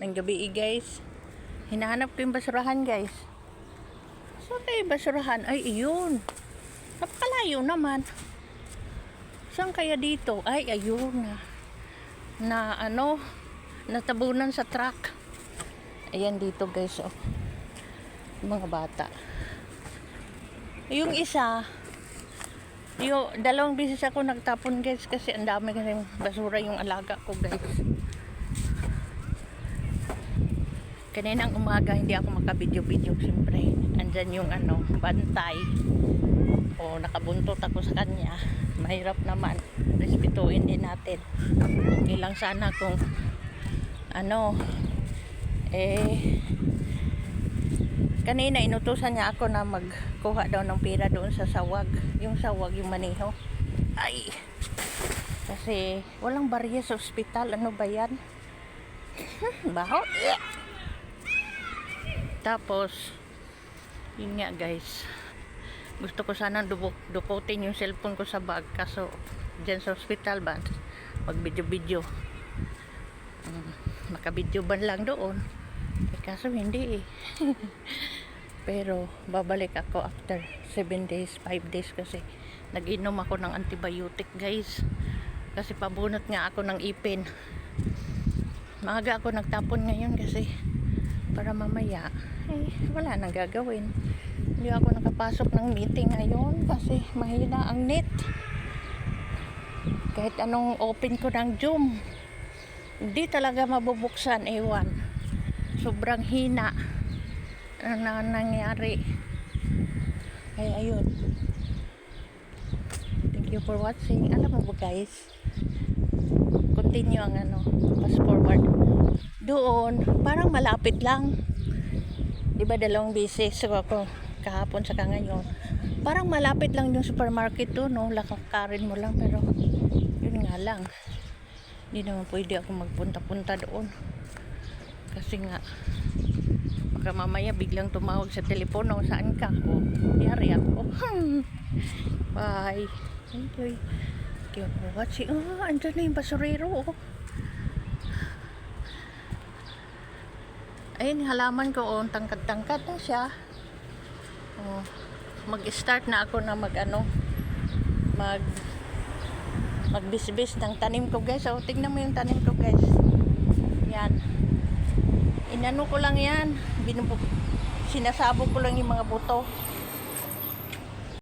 ng gabi guys. Hinahanap ko yung basurahan guys. So tayo basurahan? Ay iyon. Napakalayo naman. Saan kaya dito? Ay ayun na natabunan sa truck. Ayan dito guys oh. Mga bata. Yung isa, yung dalawang beses ako nagtapon guys kasi ang dami kasi basura yung alaga ko guys. Kaninang umaga hindi ako makabidyo-bidyo siyempre. Andyan yung bantay. O nakabuntot ako sa kanya. Mahirap naman. Respetuhin din natin. Okay lang sana kung kanina inutusan niya ako na magkuha daw ng pera doon sa sawag. Yung sawag, yung maniho. Ay! Kasi walang barya sa ospital. Ano ba yan? Baho? Tapos, yun nga guys. Gusto ko sana dukutin yung cellphone ko sa bag. Kaso, dyan sa ospital ba? Mag-video-video. Makabidyo ba lang doon? Kaso hindi eh. Pero babalik ako after 7 days, 5 days kasi nag-inom ako ng antibiotic guys. Kasi pabunot nga ako ng ipin. Maaga ako nagtapon ngayon kasi para mamaya wala nang gagawin. Hindi ako nakapasok ng meeting ngayon kasi mahina ang net. Kahit anong open ko ng Zoom, hindi talaga mabubuksan, ewan. Sobrang hina na nangyari. Kaya ayun. Thank you for watching. Alam mo ba guys, continue ang fast forward. Doon, parang malapit lang. Diba dalawang beses ako kahapon saka ngayon. Parang malapit lang yung supermarket doon, no? Lakakarin mo lang, pero yun nga lang. Hindi naman pwede ako magpunta-punta doon. Kasi nga baka mamaya biglang tumawag sa telepono, saan ka? O, yari ako. Bye. Enjoy. Thank you for watching. Andyan na yung basurero. Ayun, halaman ko. Tangkad-tangkad na siya. Mag-start na ako na magbisbis ng tanim ko guys. Tingnan mo yung tanim ko guys. Yan. Inano ko lang yan. Sinasabog ko lang yung mga buto.